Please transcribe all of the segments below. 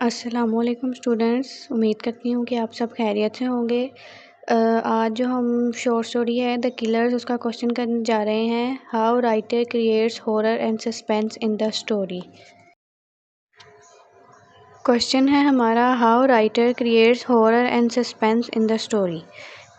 अस्सलामुअलैकुम स्टूडेंट्स, उम्मीद करती हूँ कि आप सब खैरियत से होंगे। आज जो हम शॉर्ट स्टोरी है द किलर्स उसका क्वेश्चन करने जा रहे हैं। How writer creates horror and suspense in the story. Question है हमारा, how writer creates horror and suspense in the story.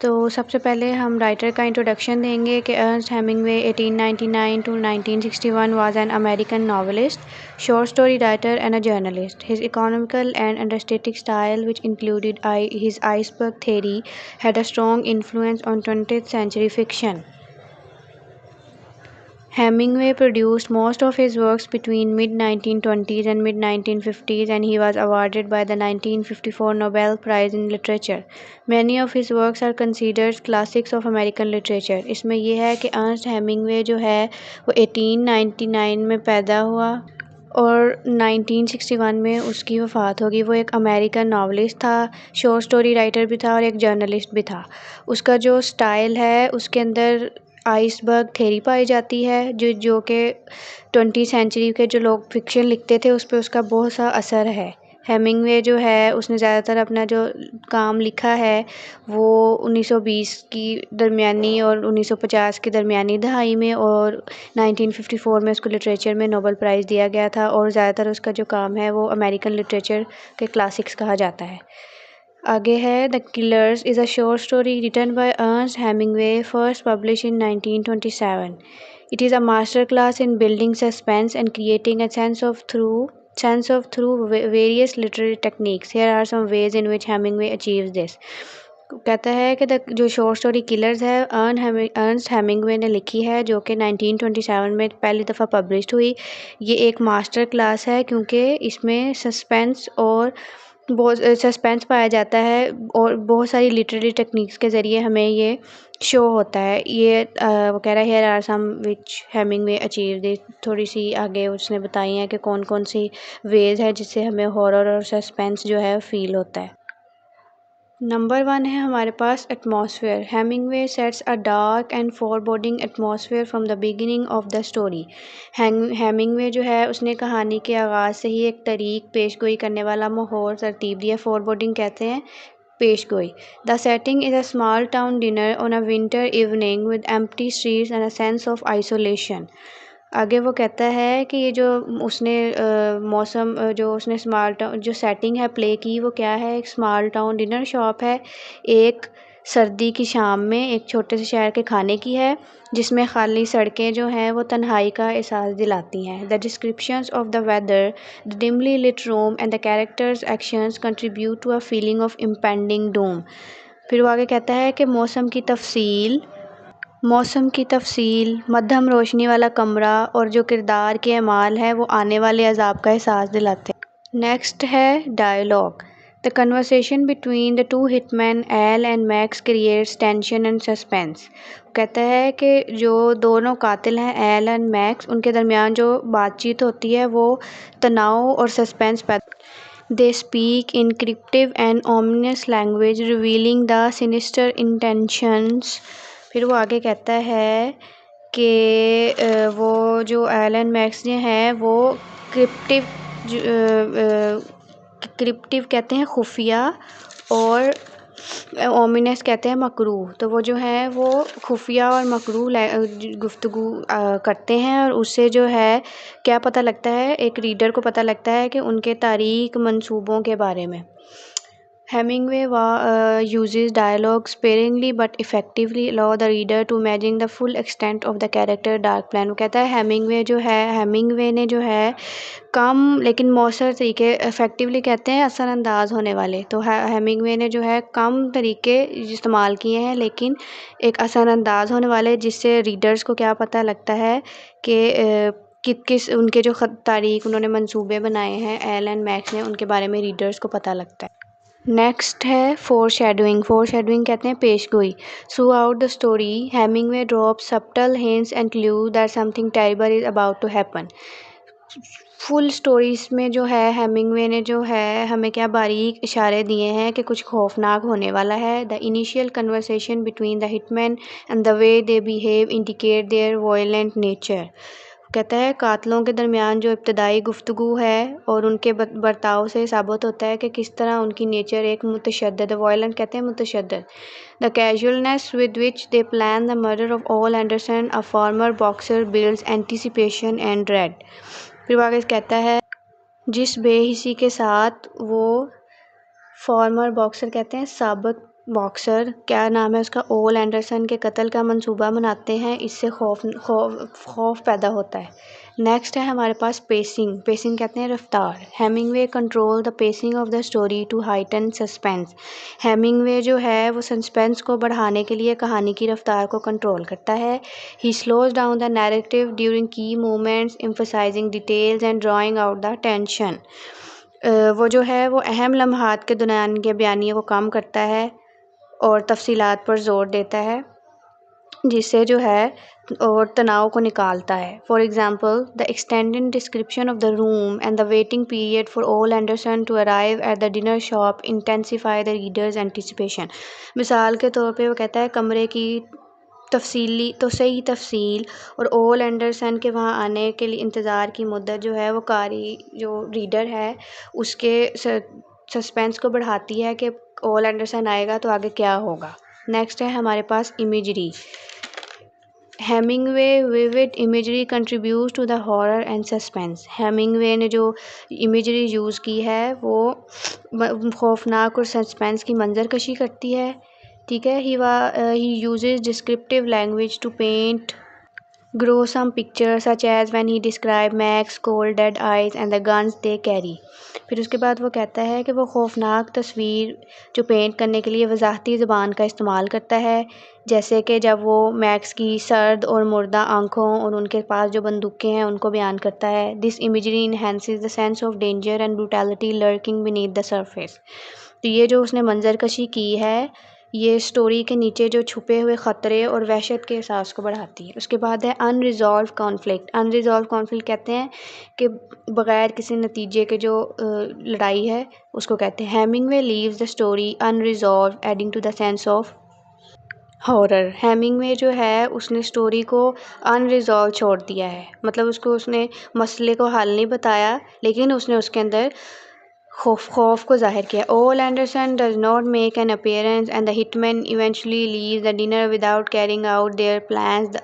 तो सबसे पहले हम राइटर का इंट्रोडक्शन देंगे कि Ernest Hemingway 1899 to 1961 was an American novelist, short story writer and a journalist. His economical and understated style, which included his iceberg theory, had a strong influence on 20th century fiction. Hemingway produced most of his works between mid-1920s and mid-1950s, and he was awarded by the 1954 Nobel Prize in Literature. Many of his works are considered classics of American literature. इसमें यह है कि Ernest Hemingway जो है वो 1899 में पैदा हुआ और 1961 में उसकी वफ़ात होगी। वो एक अमेरिकन नावलिस्ट था, शॉर्ट स्टोरी राइटर भी था और एक जर्नलिस्ट भी था। उसका जो स्टाइल है उसके अंदर आइसबर्ग थ्योरी पाई जाती है, जो कि 20वीं सेंचुरी के जो लोग फिक्शन लिखते थे उस पर उसका बहुत सा असर है। हेमिंगवे जो है उसने ज़्यादातर अपना जो काम लिखा है वो 1920 की दरमियानी और 1950 की दरमियानी दहाई में, और 1954 में उसको लिटरेचर में नोबेल प्राइज़ दिया गया था, और ज़्यादातर उसका जो काम है वो अमेरिकन लिटरेचर के क्लासिक्स कहा जाता है। आगे है the killers is a short story written by Ernest Hemingway, first publish in 1927. It is a master class in building suspense and creating a sense of through various literary techniques. Here are some ways in which Hemingway achieves this. कहता है कि जो short story killers है Ernest Hemingway ने लिखी है, जो कि 1927 में पहली दफ़ा पब्लिश हुई। ये एक मास्टर क्लास है क्योंकि इसमें बहुत सस्पेंस पाया जाता है और बहुत सारी लिटरेरी टेक्निक्स के ज़रिए हमें ये शो होता है। ये वो कह रहा है here are some which Hemingway achieve this. थोड़ी सी आगे उसने बताई हैं कि कौन कौन सी वेज है जिससे हमें हॉरर और सस्पेंस जो है फील होता है। नंबर 1 है हमारे पास atmosphere. Hemingway sets a dark and foreboding atmosphere from the beginning of the story. Hemingway जो है उसने कहानी के आगाज़ से ही एक तरीक पेशगोई करने वाला माहौल तरतीब दिया। फॉरबोर्डिंग कहते हैं पेशगोई। The setting is a small town diner on a winter evening with empty streets and a sense of isolation. आगे वो कहता है कि ये जो उसने मौसम जो उसने स्मॉल टाउन जो सेटिंग है प्ले की वो क्या है, एक स्मॉल टाउन डिनर शॉप है, एक सर्दी की शाम में एक छोटे से शहर के खाने की है, जिसमें खाली सड़कें जो हैं वो तन्हाई का एहसास दिलाती हैं। The descriptions of the weather, the dimly lit room and the characters actions contribute to a feeling of impending doom. फिर वो आगे कहता है कि मौसम की तफसील, मध्यम रोशनी वाला कमरा और जो किरदार के अमाल हैं वो आने वाले अजाब का एहसास दिलाते हैं। नेक्स्ट है dialogue. The conversation between the two hitman Al and Max creates tension and suspense. कहता है कि जो दोनों कातिल हैं एल एंड मैक्स, उनके दरमियान जो बातचीत होती है वो तनाव और सस्पेंस पैदा। They speak in cryptic and ominous language revealing the sinister intentions. फिर वो आगे कहता है कि वो जो एलन मैक्स जो हैं वो क्रिप्टिव कहते हैं खुफिया, और ओमिनस कहते हैं मकरूह। तो वो जो है वो खुफिया और मकरूह गुफ्तगू करते हैं, और उससे जो है क्या पता लगता है, एक रीडर को पता लगता है कि उनके तारीख मंसूबों के बारे में। Hemingway uses dialogue sparingly but effectively allow the reader to imagine the full extent of the character dark plan। वो कहता है हेमिंगवे ने जो है कम लेकिन मौसर तरीके, इफ़ेक्टिवली कहते हैं असरअंदाज होने वाले, तो हेमिंगवे ने जो है कम तरीके इस्तेमाल किए हैं लेकिन एक असरअंदाज होने वाले, जिससे रीडर्स को क्या पता लगता है कि किस उनके जो तारीख उन्होंने मंसूबे बनाए हैं एल एंड मैक्स ने, उनके बारे में रीडर्स को पता लगता है। नेक्स्ट है फोरशैडोइंग कहते हैं पेशगोई। Throughout the story Hemingway drop subtle hints and clue that something terrible is about to happen. Full stories में जो है हेमिंगवे ने जो है हमें क्या बारीक इशारे दिए हैं कि कुछ खौफनाक होने वाला है। The initial conversation between the hitman and the way they behave indicate their violent nature. कहता है कातलों के दरमियान जो इब्तदाई गुफ्तगू है और उनके बर्ताव से साबित होता है कि किस तरह उनकी नेचर एक मुतशद्दिद, वायलेंट कहते हैं मुतशद्दिद। The casualness with which they plan the murder of Ole Andreson a former boxer builds anticipation and dread. फिर आगे कहता है जिस बेहिसी के साथ वो फॉर्मर बॉक्सर कहते हैं साबिक बॉक्सर, क्या नाम है उसका, ओल एंडरसन के कत्ल का मंसूबा बनाते हैं, इससे खौफ पैदा होता है। नेक्स्ट है हमारे पास पेसिंग। पेसिंग कहते हैं रफ्तार। Hemingway control the pacing of the story to heighten suspense. Hemingway जो है वो सस्पेंस को बढ़ाने के लिए कहानी की रफ्तार को कंट्रोल करता है। He slows down the narrative during key moments emphasizing details and drawing out the tension. वो जो है वो अहम लम्हात के दौरान के बयानिए को कम करता है और तफसीलात पर ज़ोर देता है, जिससे जो है और तनाव को निकालता है। For example the extended description of the room and the waiting period for Ole Andreson to arrive at the diner shop intensify the reader's anticipation. मिसाल के तौर पे वो कहता है कमरे की सही तफसील और ओल एंडरसन के वहाँ आने के लिए इंतज़ार की मुद्दत जो है वो कारी जो रीडर है उसके सस्पेंस को बढ़ाती है कि ओल एंडरसन आएगा तो आगे क्या होगा। नेक्स्ट है हमारे पास imagery. Hemingway vivid imagery contribute to the horror and suspense. Hemingway ने जो इमेजरी यूज़ की है वो खौफनाक और सस्पेंस की मंजरकशी करती है। ठीक है, he uses descriptive language to paint gruesome pictures such as when he described Mac's cold dead eyes and the guns they carry। फिर उसके बाद वो कहता है कि वो खौफनाक तस्वीर जो पेंट करने के लिए वजाहती ज़बान का इस्तेमाल करता है, जैसे कि जब वो मैक्स की सर्द और मुर्दा आंखों और उनके पास जो बंदूकें हैं उनको बयान करता है। This imagery enhances the sense of danger and brutality lurking beneath the surface. तो ये जो उसने मंजरकशी की है ये स्टोरी के नीचे जो छुपे हुए ख़तरे और वहशत के एहसास को बढ़ाती है। उसके बाद है अनरिजॉल्व कॉन्फ्लिक्ट। अनरिजॉल्व कॉन्फ्लिक्ट कहते हैं कि बग़ैर किसी नतीजे के जो लड़ाई है उसको कहते हैं। Hemingway leaves the story unresolve adding to the sense of horror. Hemingway जो है उसने स्टोरी को अनरिजॉल्व छोड़ दिया है, मतलब उसने मसले को हल नहीं बताया लेकिन उसने उसके अंदर खौफ को ज़ाहिर किया। Ole Anderson does not make an appearance and the hitman eventually leave the diner without carrying out their plans.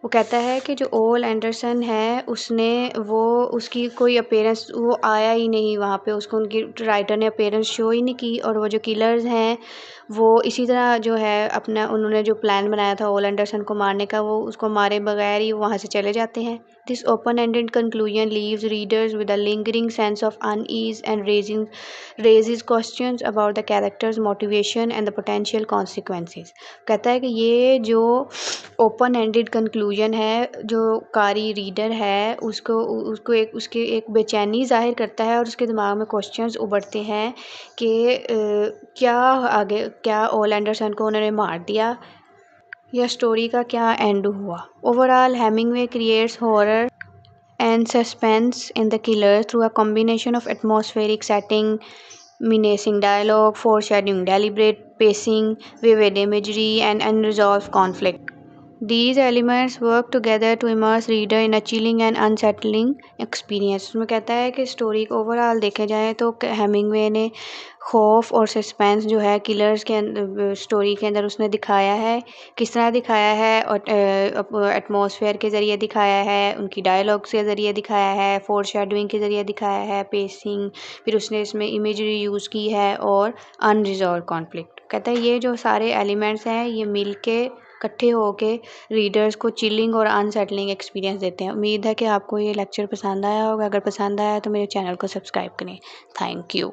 वो कहता है कि जो ओल एंडरसन है उसकी कोई अपीयरेंस, वो आया ही नहीं वहाँ पे, उसको उनकी राइटर ने अपीयरेंस शो ही नहीं की। और वो जो किलर्स हैं वो इसी तरह जो है अपना उन्होंने जो प्लान बनाया था ओल एंडरसन को मारने का वो उसको मारे बगैर ही वहाँ से चले जाते हैं। This open ended conclusion leaves readers with a lingering sense of unease and raises questions about the character's motivation and the potential consequences। कहता है कि ये जो ओपन एंडेड कंक्लूजन है जो कारी रीडर है उसको एक बेचैनी ज़ाहिर करता है और उसके दिमाग में क्वेश्चंस उभरते हैं कि क्या ओल एंडरसन को उन्होंने मार दिया या स्टोरी का क्या एंड हुआ। Overall Hemingway creates horror and suspense in the killer through a combination of atmospheric setting, menacing dialogue, foreshadowing, deliberate pacing, vivid imagery, and unresolved conflict. These elements work together to immerse reader in a chilling and unsettling experience। उसमें कहता है कि story को overall देखे जाए तो Hemingway ने खौफ और सस्पेंस जो है किलर्स के स्टोरी के अंदर उसने दिखाया है, किस तरह दिखाया है और एटमॉस्फेयर के ज़रिए दिखाया है, उनकी डायलॉग्स के ज़रिए दिखाया है, फोरशैडोइंग के ज़रिए दिखाया है, पेसिंग, फिर उसने इसमें इमेजरी यूज़ की है और अनरिजॉल्व कॉन्फ्लिक्ट। कहता है ये जो सारे एलिमेंट्स हैं ये मिल के इकट्ठे होके रीडर्स को चिलिंग और अनसेटलिंग एक्सपीरियंस देते हैं। उम्मीद है कि आपको ये लेक्चर पसंद आया होगा। अगर पसंद आया तो मेरे चैनल को सब्सक्राइब करें। Thank you.